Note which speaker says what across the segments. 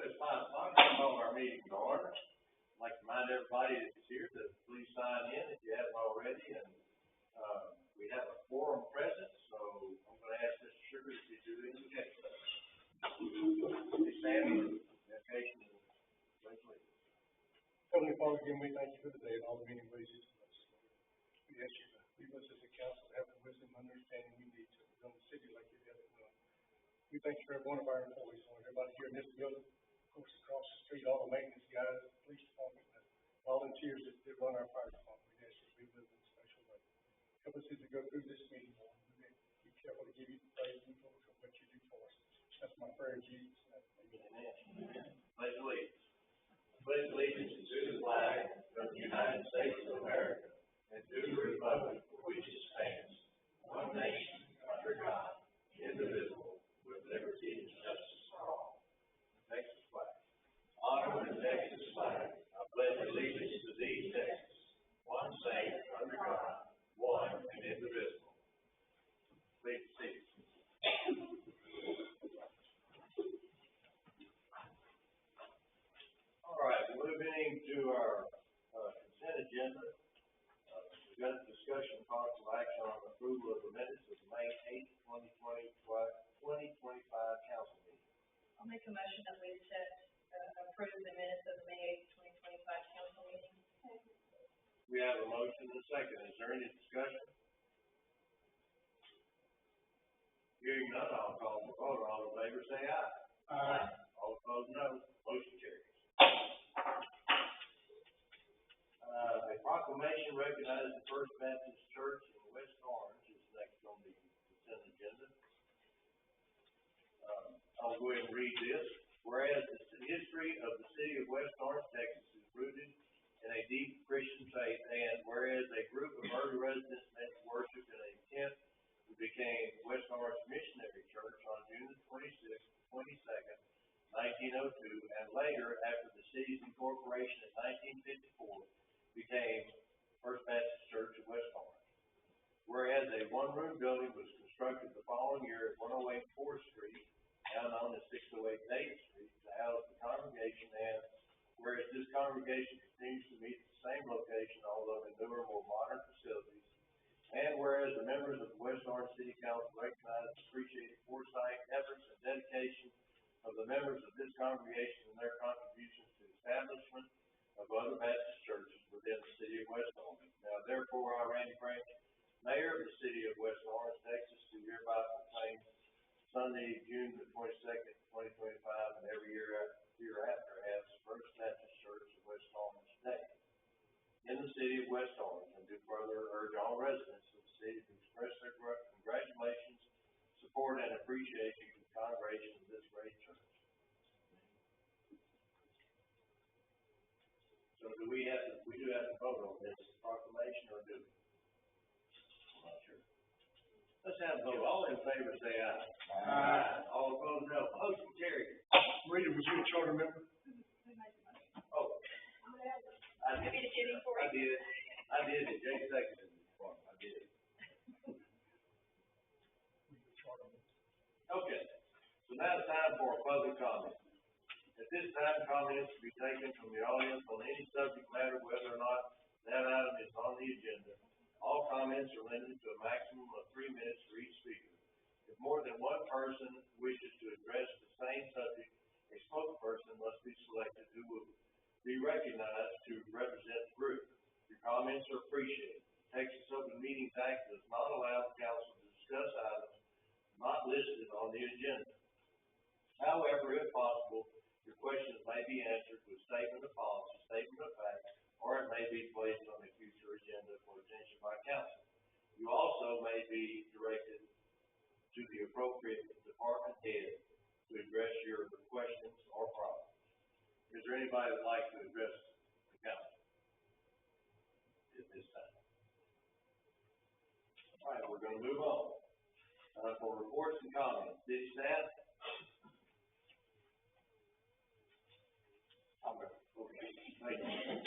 Speaker 1: It's 5 o'clock. I call our meeting to order. I'd like to remind everybody that's here to please sign in if you haven't already. And we have a quorum present, so I'm going to ask Mr. Sugar if you do the invocation. Please stand for invocation and pledge allegiance.
Speaker 2: Heavenly Father, again, we thank you for today and all the many ways you've blessed us. We ask you to leave us as a council to have the wisdom and understanding we need to run the city like you have it done. We thank you for every one of our employees, Lord, everybody here in this building, of course, across the street, all the maintenance guys, the police department, the volunteers that run our fire department. We ask you to be with them in a special way. Help us as we go through this meeting, Lord. We be careful to give you the praise and glory for what you do for us. That's my prayer in Jesus' name.
Speaker 1: Amen. Pledge allegiance. Pledge allegiance to the flag of the United States of America and to the republic for which it stands, one nation, under God, indivisible, with liberty and justice for all. The Texas flag. Honor the Texas flag. I pledge allegiance to these Texas, one state, under God, one and indivisible. Please seat. All right, moving to our consent agenda. We've got a discussion of possible action on approval of the minutes of the May 8th, 2025 council meeting.
Speaker 3: I'll make a motion that we approve the minutes of the May 8th, 2025 council meeting.
Speaker 1: We have a motion and a second. Is there any discussion? Hearing none, I'll call for vote. All in favor say aye.
Speaker 2: Aye.
Speaker 1: All opposed, no. Motion carries. A proclamation recognizing the First Baptist Church in West Orange is next on the consent agenda. I'll go ahead and read this. Whereas the history of the city of West Orange, Texas is rooted in a deep Christian faith, and whereas a group of early residents met to worship in a tent who became West Orange Missionary Church on June 22nd, 1902, and later, after the city's incorporation in 1954, became First Baptist Church of West Orange. Whereas a one-room building was constructed the following year at 108 4th Street, now known as 608 Davis Street, to house the congregation, and whereas this congregation continues to meet at the same location, although in newer, more modern facilities, and whereas the members of the West Orange City Council recognize and appreciate the foresight, efforts, and dedication of the members of this congregation and their contributions to the establishment of other Baptist churches within the city of West Orange. Now, therefore, I, Randy Branch, Mayor of the city of West Orange, Texas, do hereby proclaim Sunday, June the 22nd, 2025, and every year hereafter as First Baptist Church of West Orange Day in the city of West Orange, and do further urge all residents of the city to express their congratulations, support, and appreciation to the congregation of this great church. So we do have to vote on this proclamation, or do we? I'm not sure. Let's have a vote. All in favor say aye. Aye. All opposed, no. Motion carried.
Speaker 2: Rita, was you a charter member?
Speaker 1: Oh. I did. I did. Jay seconded it for me. I did. Okay. So now it's time for a public comment. At this time, comments to be taken from the audience on any subject matter, whether or not that item is on the agenda. All comments are limited to a maximum of 3 minutes for each speaker. If more than one person wishes to address the same subject, a spokesperson must be selected who will be recognized to represent the group. Your comments are appreciated. The Texas Open Meetings Act does not allow the council to discuss items not listed on the agenda. However, if possible, your questions may be answered with statement of policy, statement of fact, or it may be placed on a future agenda for attention by council. You also may be directed to the appropriate department head to address your questions or problems. Is there anybody that would like to address the council at this time? All right, we're going to move on. For reports and comments, city staff. Okay, thank you.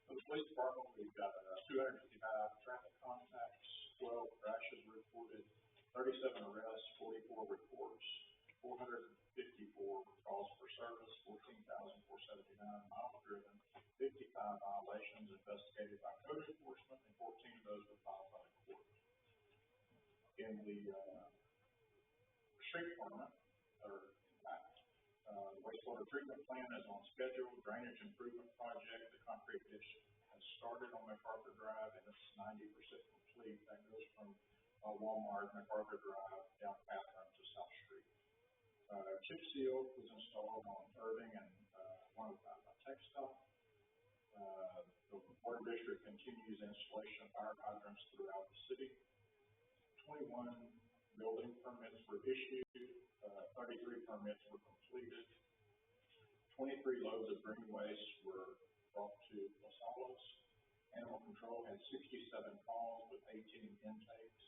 Speaker 4: For the police department, we've got 255 traffic contacts, 12 crashes reported, 37 arrests, 44 reports, 451 the, street department, or, wastewater treatment plant is on schedule, drainage improvement project, the concrete ditch has started on MacArthur Drive, and it's 90% complete. That goes from, Walmart, MacArthur Drive, down Catherine to South Street. Chip seal was installed on Irving and, 105 by Textile. The water district continues installation of fire hydrants throughout the city. 21 building permits were issued, 33 permits were completed. 23 loads of green waste were brought to Los Alamos. Animal control had 67 calls with 18 intakes.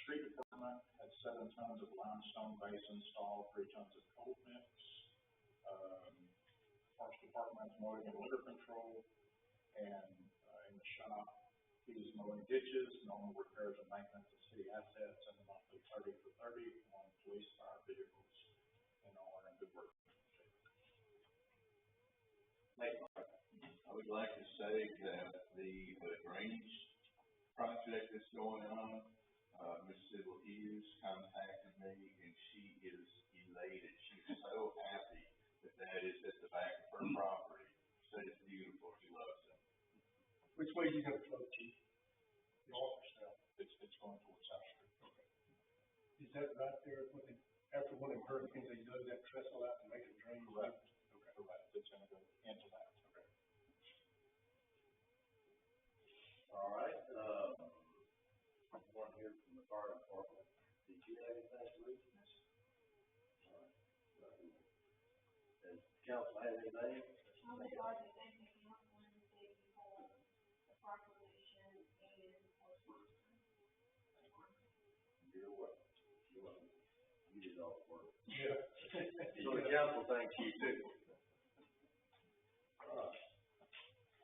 Speaker 4: Street department had 7 tons of limestone base installed, 3 tons of cold mix. Parks department is mowing and litter control, and, in the shop, he's mowing ditches, normal repairs and maintenance of city assets, and the monthly 30 for 30 on police, fire vehicles, and all are in good work.
Speaker 5: I would like to say that the drainage project that's going on, Ms. Sybil Hughes contacted me, and she is elated. She's so happy that is at the back of her property. Said it's beautiful. She loves it.
Speaker 2: Which way you gonna flow, Chief? North or south?
Speaker 4: It's going towards South Street.
Speaker 2: Okay. Is that right there, after one of the hurricanes, they dug that trestle out and made it drain?
Speaker 4: Correct. Okay. Correct. It's gonna go into that. Okay.
Speaker 1: All right, one here from the fire department. Did you have anything, Bruce? All right. Does council have anything?
Speaker 3: I would like to thank the council and the city for the proclamation and postmaster.
Speaker 1: You're welcome. You're welcome. You did all the work.
Speaker 2: Yeah.
Speaker 1: So the council thanks you too. All right.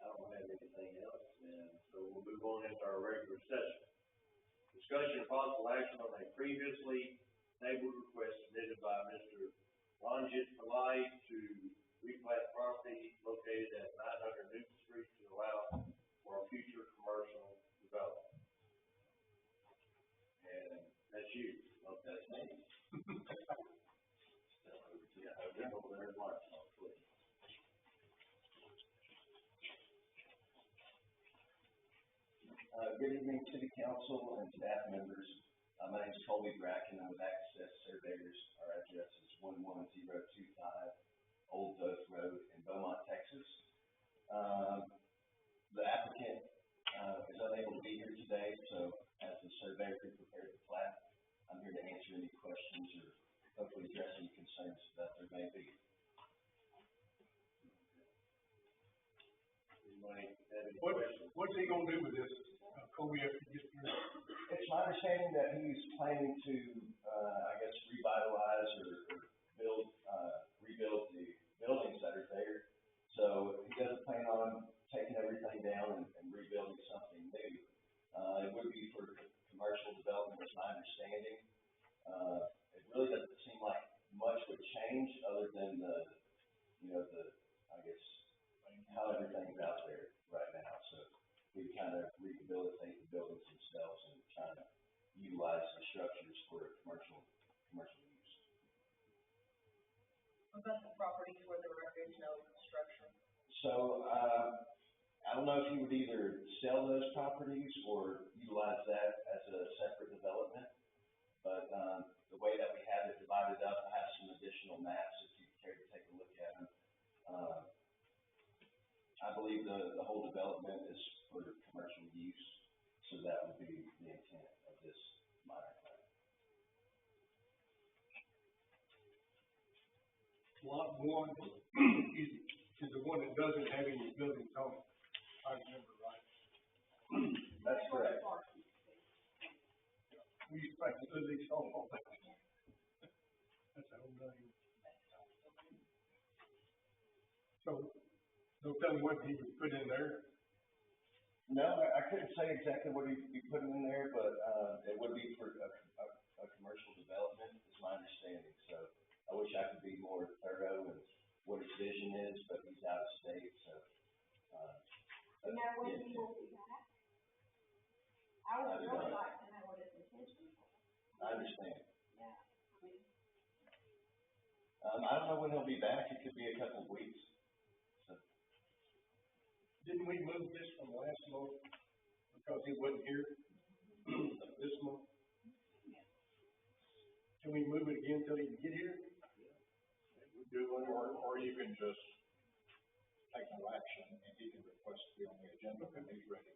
Speaker 1: I don't have anything else, and so we'll move on into our regular session. Discussion of possible action on a previously tabled request submitted by Mr. Ranjit Pillai to replat property located at 900 Newton Street to allow for a future commercial development. And that's you. Well, that's me. Yeah, I'll get over there and watch, please.
Speaker 6: Good evening, City Council and staff members. My name is Colby Bracken. I'm with Access Surveyors. Our address is 11025 Old Oak Road in Beaumont, Texas. The applicant is unable to be here today, so as the surveyor who prepared the plat, I'm here to answer any questions or hopefully address any concerns that there may be.
Speaker 1: Anybody have any questions?
Speaker 2: What's he gonna do with this, Kobe, after he gets through?
Speaker 6: It's my understanding that he's planning to, revitalize or rebuild the buildings that are there. So he doesn't plan on taking everything down and rebuilding something new. It would be for commercial development, is my understanding. It really doesn't seem like much would change other than how everything's out there right now. So we kind of rehabilitate the buildings themselves and try to utilize the structures for commercial use.
Speaker 3: What about the properties where there is no construction?
Speaker 6: So, I don't know if you would either sell those properties or utilize that as a separate development. But, the way that we have it divided up, I have some additional maps if you care to take a look at them. I believe the whole development is for commercial use, so that would be the intent of this minor plan.
Speaker 2: Lot 1 is the one that doesn't have any buildings on it, I remember right.
Speaker 6: That's correct.
Speaker 2: We used to practice these all that. That's the whole name. So, don't tell me what he would put in there.
Speaker 6: No, I couldn't say exactly what he'd be putting in there, but, it would be for a commercial development, is my understanding. So I wish I could be more thorough in what his vision is, but he's out of state, so,
Speaker 3: When he will be back? I would really like to know what his intentions
Speaker 6: I understand.
Speaker 3: Yeah, I mean,
Speaker 6: I don't know when he'll be back, it could be a couple of weeks. So,
Speaker 2: Didn't we move this from last month because he wasn't here this month? Can we move it again until he can get here?
Speaker 4: We do, or you can just take no action and he can request to be on the agenda when he's ready.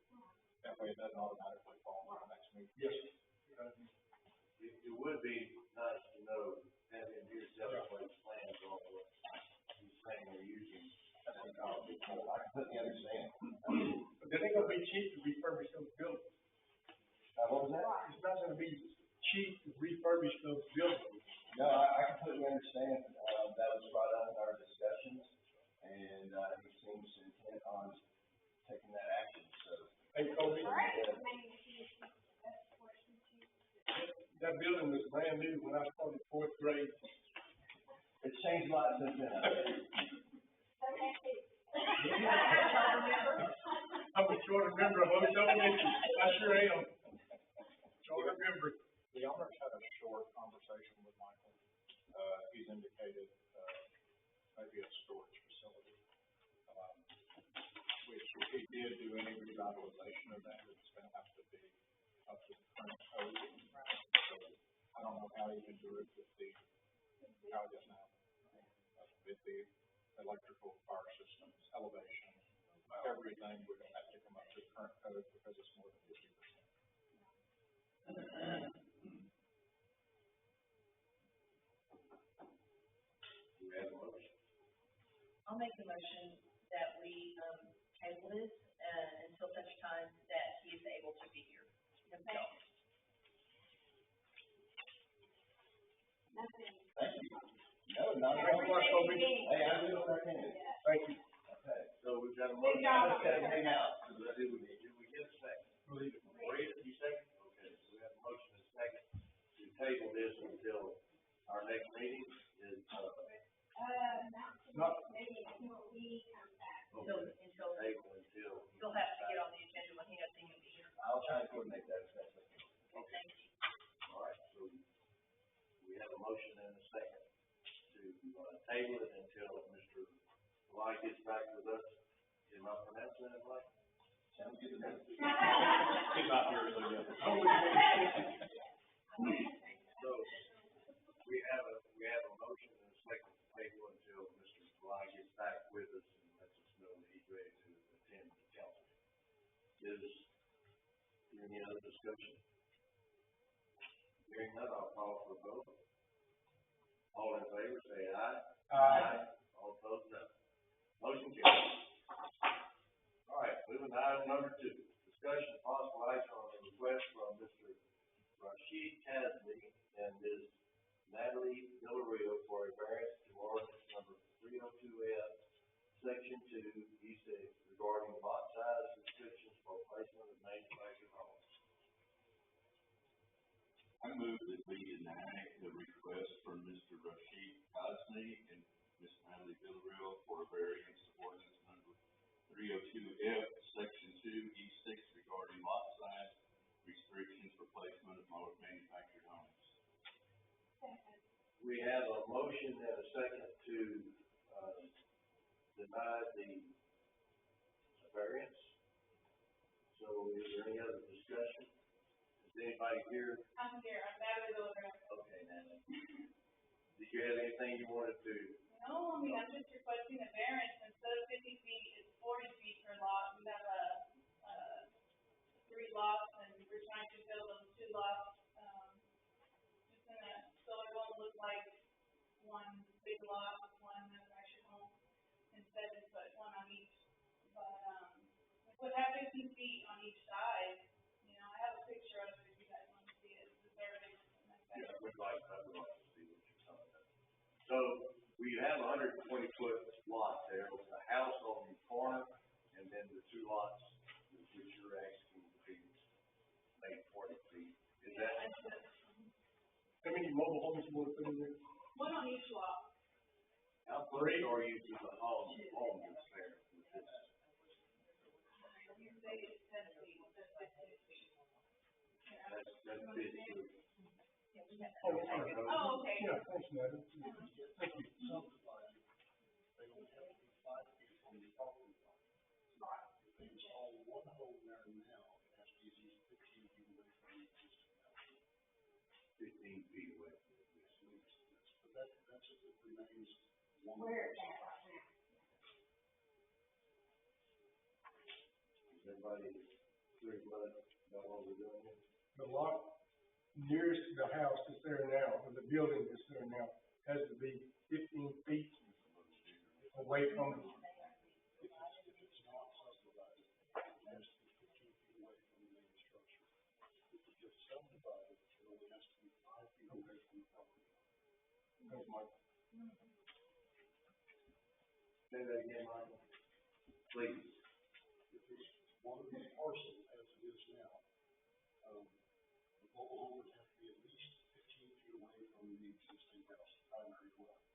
Speaker 4: That way it doesn't automatically fall on the next meeting.
Speaker 2: Yes.
Speaker 1: It would be nice to know, have him here tell us what his plans are, what he's saying they're using.
Speaker 6: I completely understand.
Speaker 2: But it ain't gonna be cheap to refurbish those buildings.
Speaker 6: What was that?
Speaker 2: It's not gonna be cheap to refurbish those buildings.
Speaker 6: No, I completely understand, that was brought up in our discussions, and, he seems intent on taking that action, so.
Speaker 2: Hey, Kobe,
Speaker 3: all right, maybe we can just, that's question two.
Speaker 2: that building was brand new when I started fourth grade.
Speaker 6: It's changed a lot since then, I think.
Speaker 3: Okay.
Speaker 2: I'm a short member of Oaks Elementary, I sure am. Short member.
Speaker 4: The owners had a short conversation with Michael. He's indicated, maybe a storage facility. Which if he did do any revitalization of that, it's gonna have to be up to the current code. So I don't know how you can do it with the, how it is now. With the electrical, fire systems, elevation, everything would have to come up to the current code because it's more than 50%.
Speaker 1: We have a motion.
Speaker 7: I'll make the motion that we, table this, until such time that he is able to be here himself.
Speaker 3: Nothing.
Speaker 6: Thank you. No, not at all. Hey, I do what I can.
Speaker 2: Thank you.
Speaker 6: Okay.
Speaker 1: So we've got a
Speaker 3: Good
Speaker 1: motion.
Speaker 3: job.
Speaker 6: Okay, hang out.
Speaker 1: Did we get a second? Wade, you second? Okay, so we have a motion and a second to table this until our next meeting is,
Speaker 3: Not maybe until we come back.
Speaker 7: Until,
Speaker 1: table until.
Speaker 7: you'll have to get on the agenda when he doesn't even be here.
Speaker 6: I'll try to coordinate that if that's okay.
Speaker 1: Okay. All right, so we have a motion and a second to, table it until Mr. White gets back with us. Am I pronouncing that right?
Speaker 6: Sounds good to me.
Speaker 4: He's not here, so yeah.
Speaker 1: So, we have a motion and a second to table until Mr. White gets back with us and lets us know that he's ready to attend the council. Is there any other discussion? Hearing none, I'll call for a vote. All in favor, say aye. All opposed, no. Motion carries. All right, moving to item number 2, discussion of possible action on the request from Mr. Rashid Kazmi and Ms. Natalie Villarreal for a variance to ordinance number 302F, section 2, E6, regarding lot size restrictions for placement of manufactured homes.
Speaker 5: I move that we deny the request from Mr. Rashid Cosme and Ms. Natalie Villarreal for a variance to ordinance number 302F, section 2, E6, regarding lot size restrictions for placement of manufactured homes.
Speaker 1: We have a motion and a second to, deny the variance. So is there any other discussion? Is anybody here?
Speaker 3: I'm here, I'm Natalie Villarreal.
Speaker 1: Okay, Natalie. Did you have anything you wanted to?
Speaker 8: No, I mean, I'm just requesting a variance, instead of 50 feet, it's 40 feet per lot. We have 3 lots, and we're trying to build those 2 lots, just in a, so it won't look like one big lot with one manufactured home, instead just put one on each. But, we would have 15 feet on each side, you know, I have a picture of it if you guys want to see it, it's very big.
Speaker 1: Yeah, I would like to see what you're talking about. So, we have a 120-foot lot there with a house on the corner, and then the 2 lots, which you're asking to be made 40 feet. Is that?
Speaker 2: How many mobile homes you want to put in there?
Speaker 8: One on each lot.
Speaker 1: How close are you to the home that's there with this?
Speaker 8: You say it's 10 feet, that's like 6 feet.
Speaker 1: That's 50 feet.
Speaker 7: we have.
Speaker 2: Oh, sorry.
Speaker 8: Oh, okay.
Speaker 2: Yeah, thanks, madam. Thank you.
Speaker 5: Fifteen feet away.
Speaker 3: Where it's at right now.
Speaker 1: Is everybody clear about what we're doing here?
Speaker 2: The lot nearest the house that's there now, or the building that's there now, has to be 15 feet away from the. Thanks, Mike.
Speaker 1: Say that again, Michael. Please.
Speaker 9: One of these parcels as it is now, the mobile home would have to be at least 15 feet away from the existing house, primary dwelling.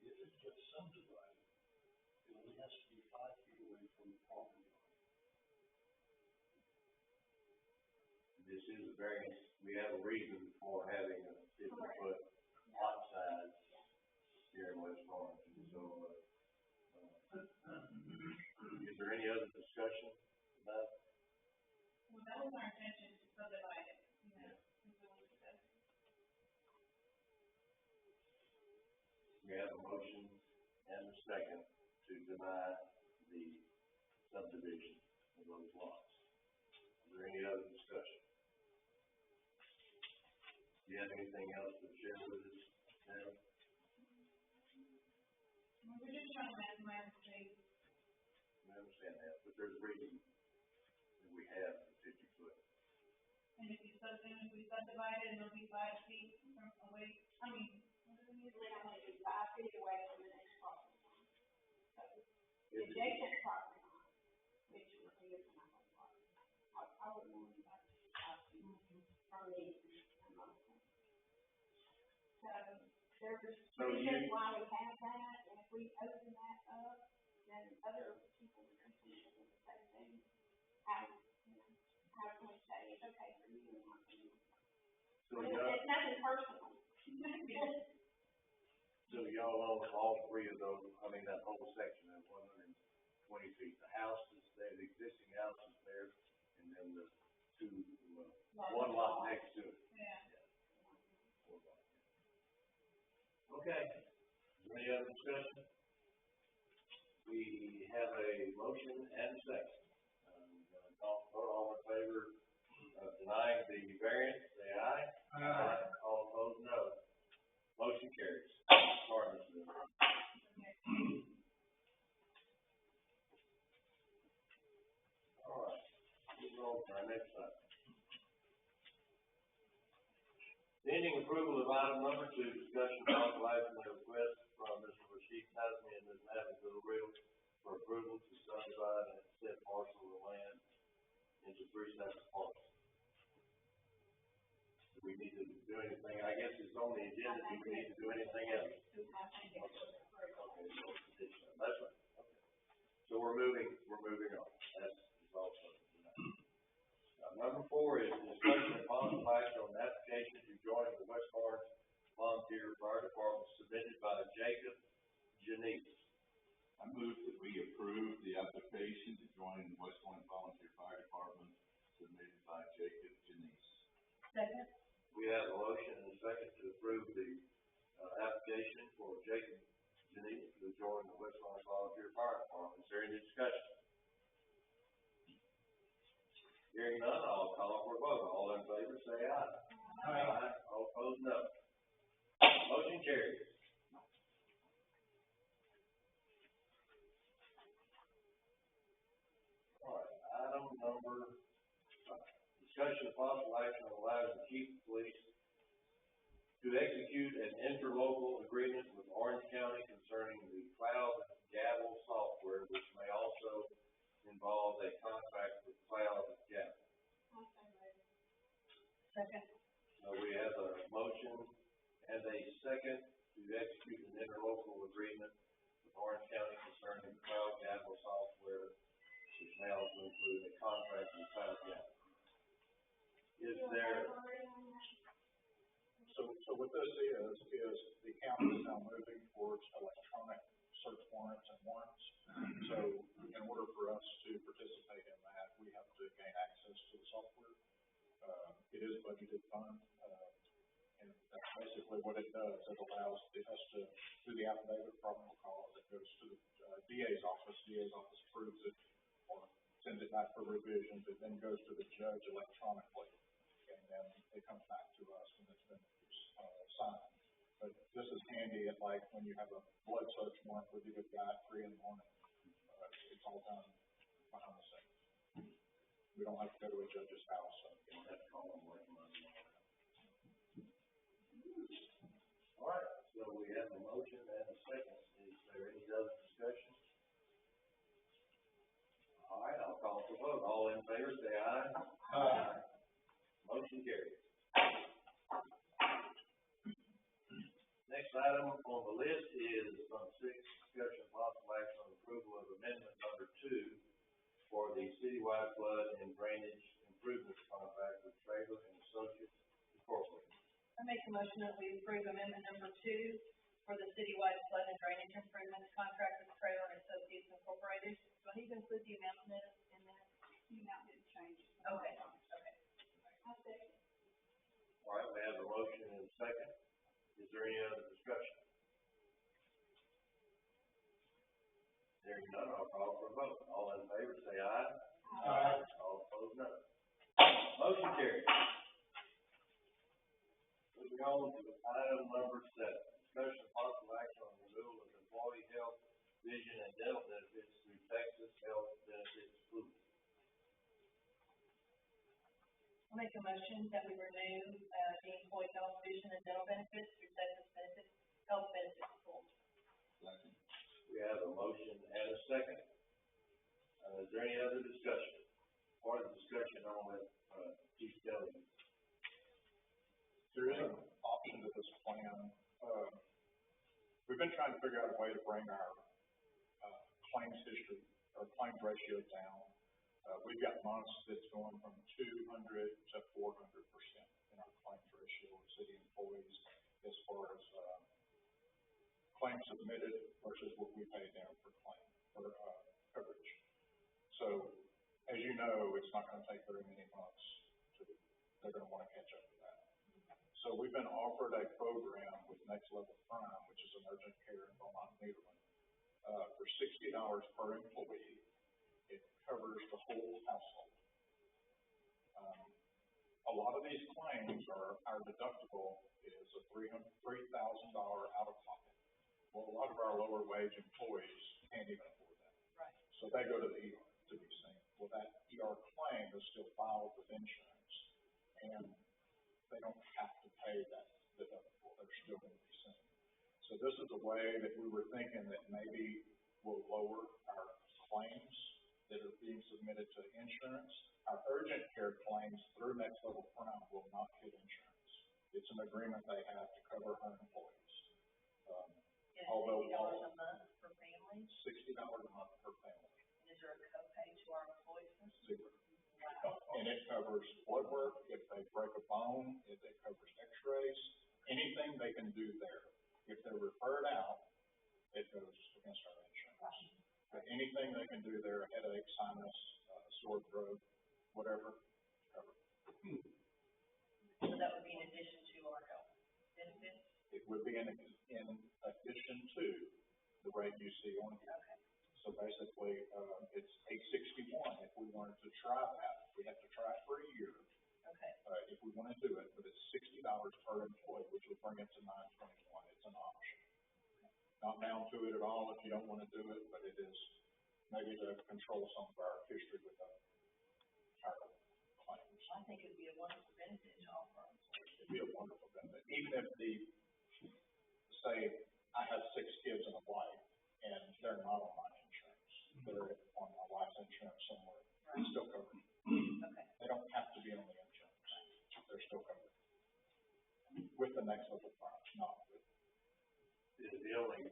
Speaker 9: If it gets subdivided, it only has to be 5 feet away from the property line.
Speaker 1: This is a variance, we have a reason for having a 50-foot lot size here in West Orange, and so, is there any other discussion about it?
Speaker 8: Well, that was our intention to subdivide it, you know, into one section.
Speaker 1: We have a motion and a second to deny the subdivision of those lots. Is there any other discussion? Do you have anything else to share with us, Sam?
Speaker 8: We're just trying to maximize the space.
Speaker 1: We understand that, but there's a reason that we have the 50-foot.
Speaker 8: And if we subdivide it, it'll be 5 feet from away, I mean, what do we
Speaker 3: Usually I'm gonna be 5 feet away from the next property line. So, the adjacent property line, which would be my whole property. I would want about 5 feet from the easement. So, there's reasons why we have that, and if we open that up, then other people are gonna come in and do the same thing. How can we say it's okay for you and not for me?
Speaker 1: So
Speaker 3: It's nothing personal.
Speaker 1: So y'all own all three of those, I mean, that whole section of 120 feet. The house is there, the existing house is there, and then the two, one lot next to it.
Speaker 8: Yeah.
Speaker 1: Okay, any other discussion? We have a motion and a second. Call for all in favor of denying the variance, say aye. Aye. All opposed, no. Motion carries. Sorry, Mr. Miller. All right, moving on to our next item. Pending approval of item number 2, discussion of authorizing the request from Mr. Rashid Kazmi and Ms. Natalie Gilreal for approval to subdivide and set parcel of land into 3 separate parcels. Do we need to do anything? I guess it's on the agenda. Do we need to do anything else? Okay, that's right. Okay. So we're moving on. That's also. Number 4 is discussion of possible action on the application to join the West Orange Volunteer Fire Department submitted by Jacob Janice.
Speaker 5: I move that we approve the application to join the West Orange Volunteer Fire Department submitted by Jacob Janice.
Speaker 7: Second.
Speaker 1: We have a motion and a second to approve the, application for Jacob Janice to join the West Orange Volunteer Fire Department. Is there any discussion? Hearing none, I'll call for a vote. All in favor, say aye. Aye. All opposed, no. Motion carries. All right, item number 5. Discussion of possible action on allowing the chief of police to execute an interlocal agreement with Orange County concerning the cloud gavel software, which may also involve a contract with cloud gavel.
Speaker 7: Second.
Speaker 1: We have a motion and a second to execute an interlocal agreement with Orange County concerning the cloud gavel software, which may also include a contract with cloud gavel. Is there?
Speaker 4: So what this is the county is now moving towards electronic search warrants and warrants. So in order for us to participate in that, we have to gain access to the software. It is budgeted fund, and that's basically what it does. It allows us to do the affidavit of probable cause. It goes to the DA's office. DA's office approves it or sends it back for revisions. It then goes to the judge electronically, and then it comes back to us when it's been signed. But this is handy at like when you have a blood search warrant with you, guy at 3 a.m. It's all done behind the scenes. We don't have to go to a judge's house. So we don't have to call them late money.
Speaker 1: All right, so we have a motion and a second. Is there any other discussion? All right, I'll call for vote. All in favor, say aye. Aye. Motion carries. Next item on the list is on 6, discussion of possible action on approval of amendment number 2 for the citywide flood and drainage improvements contract with Traylor and Associates Incorporated.
Speaker 7: I make a motion that we approve amendment number 2 for the citywide flood and drainage improvements contract with Traylor and Associates Incorporated. Do I need to include the amount in that?
Speaker 3: The amount didn't change.
Speaker 7: Okay.
Speaker 3: I'll second.
Speaker 1: All right, we have a motion and a second. Is there any other discussion? Hearing none, I'll call for a vote. All in favor, say aye. Aye. All opposed, no. Motion carries. Moving on to item number 7, discussion of possible action on renewal of employee health, vision, and dental benefits through Texas Health Benefits Group.
Speaker 7: I'll make a motion that we renew, the employee health, vision, and dental benefits through Texas Health Benefits Pool.
Speaker 5: Second.
Speaker 1: We have a motion and a second. Is there any other discussion? Part of the discussion on with, Chief Kelly.
Speaker 4: There is an option to this plan. We've been trying to figure out a way to bring our claims history or claims ratio down. We've got months that's going from 200 to 400% in our claims ratio of city employees as far as claims submitted versus what we pay down for coverage. So, as you know, it's not going to take very many months they're going to want to catch up to that. So we've been offered a program with Next Level Prime, which is an urgent care in Beaumont, Nederland, for $60 per employee. It covers the whole household. A lot of these claims our deductible is a $3,000 out of pocket. Well, a lot of our lower wage employees can't even afford that.
Speaker 7: Right.
Speaker 4: So they go to the ER to be seen. Well, that ER claim is still filed with insurance, and they don't have to pay that deductible. They're still going to be seen. So this is a way that we were thinking that maybe will lower our claims that are being submitted to insurance. Our urgent care claims through Next Level Prime will not hit insurance. It's an agreement they have to cover our employees. Although
Speaker 7: $60 a month per family?
Speaker 4: $60 a month per family.
Speaker 7: Is there a copay to our employees?
Speaker 4: Zero. And it covers blood work, if they break a bone, it covers x-rays, anything they can do there. If they're referred out, it goes against our insurance. But anything they can do there, headache, sinus, sore throat, whatever, covered.
Speaker 7: So that would be in addition to our health benefits?
Speaker 4: It would be in addition to the rate you see on here.
Speaker 7: Okay.
Speaker 4: So basically, it's $861 if we wanted to try that. We have to try it for a year.
Speaker 7: Okay.
Speaker 4: If we want to do it, but it's $60 per employee, which would bring it to $921. It's an option. Not bound to it at all if you don't want to do it, but it is maybe to control some of our history with our claims.
Speaker 7: I think it'd be a wonderful benefit to all our employees.
Speaker 4: It'd be a wonderful benefit. Even if say I have 6 kids and a wife, and they're not on my insurance, they're on my wife's insurance somewhere, it's still covered.
Speaker 7: Okay.
Speaker 4: They don't have to be on the insurance. They're still covered. With the Next Level Prime, not with.
Speaker 1: The only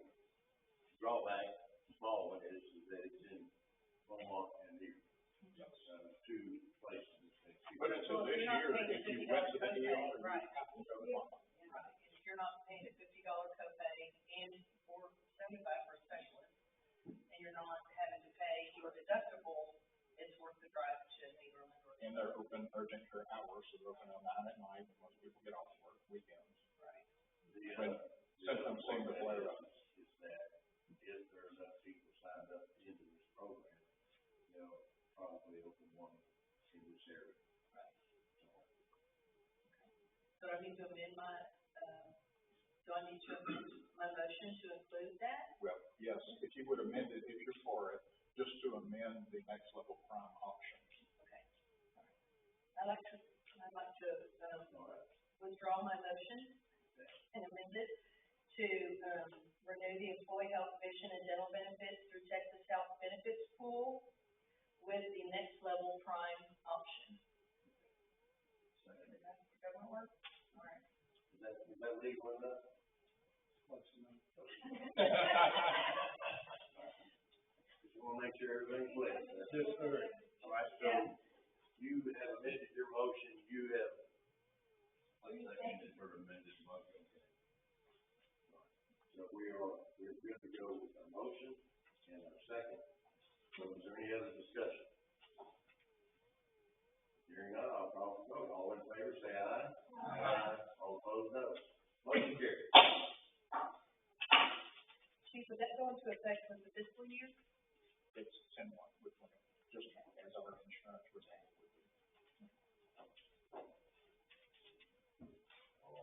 Speaker 1: drawback, small one, is that it's in Beaumont and here. 2 places.
Speaker 4: But until this year, if you went to the ER, you have to go to Beaumont.
Speaker 7: Right.
Speaker 4: and they're open urgent care hours, so they're open at 9 at night when most people get off work, weekends. When symptoms seem to flare up.
Speaker 1: Is that if there are enough people signed up into this program, they'll probably open one in this area.
Speaker 7: So I need to amend my, do I need to amend my motion to include that?
Speaker 4: Well, yes, if you would amend it, if you're for it, just to amend the next level prime option.
Speaker 7: Okay. I'd like to, withdraw my motion and amend it to, renew the employee health, vision, and dental benefits through Texas Health Benefits Pool with the next level prime option. Is that gonna work? All right.
Speaker 1: Is that legal enough? Just wanna make sure everything's clear.
Speaker 2: Yes, sir.
Speaker 1: All right, so you have amended your motion, you have.
Speaker 5: I seconded her amended motion.
Speaker 1: So we're good to go with our motion and our second. So is there any other discussion? Hearing none, I'll call for vote. All in favor, say aye. Aye. All opposed, no. Motion carried.
Speaker 7: Chief, would that go into effect with the fiscal year?
Speaker 4: It's 10-1, which one, just as our insurance retained would be.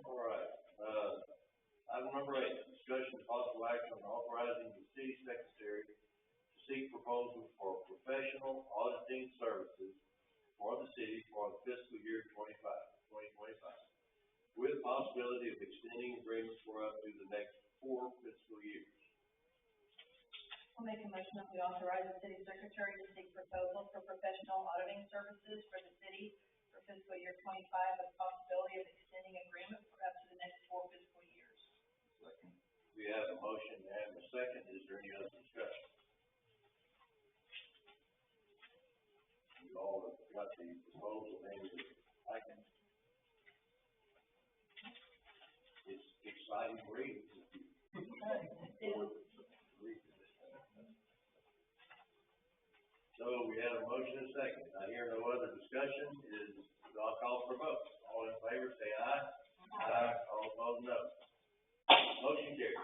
Speaker 1: All right, item number 8, discussion of possible action on authorizing the city secretary to seek proposals for professional auditing services for the city for the fiscal year 2025, with possibility of extending agreements for up to the next 4 fiscal years.
Speaker 7: I'll make a motion that we authorize the city secretary to seek proposals for professional auditing services for the city for fiscal year 25 with possibility of extending agreement for up to the next 4 fiscal years.
Speaker 5: Second.
Speaker 1: We have a motion and a second. Is there any other discussion? You all have got the proposal and I can. It's exciting reading. So we have a motion and a second. I hear no other discussion. I'll call for a vote. All in favor, say aye. Aye. All opposed, no. Motion carried.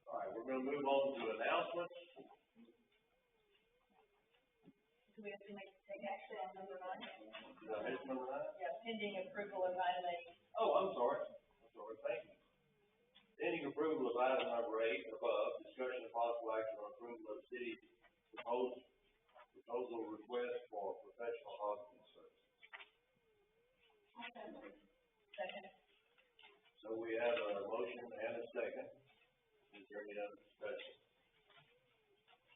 Speaker 1: All right, we're gonna move on to announcements.
Speaker 7: Do we have to take action on number 9?
Speaker 1: Did I miss number 9?
Speaker 7: Yeah, pending approval of item 8.
Speaker 1: Oh, I'm sorry, thank you. Pending approval of item number 8 above, discussion of possible action on approval of city proposal request for professional auditing services.
Speaker 7: Second.
Speaker 1: So we have a motion and a second. Is there any other discussion?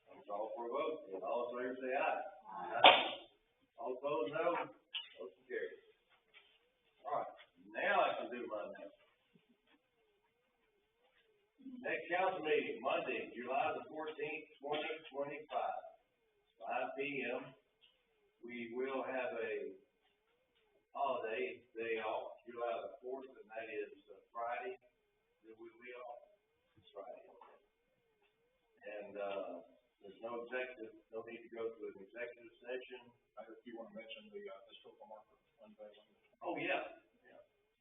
Speaker 1: I'll call for a vote. If all in favor say aye. Aye. All opposed, no. Motion carries. All right, now I can do my announcement. Next council meeting, Monday, July the 14th, 2025, 5 p.m. We will have a holiday day off, July the 4th, and that is Friday. Then we'll be off. It's Friday. And, there's no need to go to an executive session.
Speaker 4: If you want to mention the historical marker unveiling.
Speaker 1: Oh, yeah.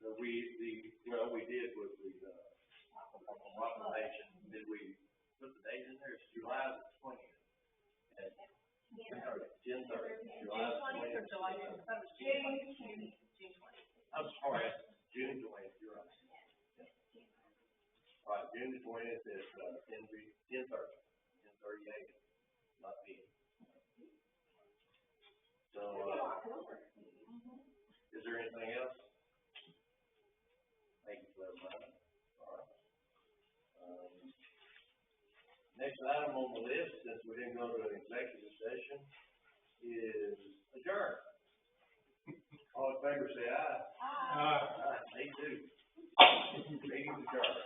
Speaker 1: So we did with the, proclamation, did we put the date in there? It's July the 20th. At 10:30. July the 20th.
Speaker 7: Or July 20th? That was June 20th. June 20th.
Speaker 1: I'm sorry, June 20th, you're right. All right, June the 20th is, 10:30 a.m., not p.m. So, is there anything else? Thank you for that, Brian. All right. Next item on the list, since we didn't go to an executive session, is adjourn. All in favor, say aye.
Speaker 2: Aye.
Speaker 1: Aye, me too. Meeting's adjourned.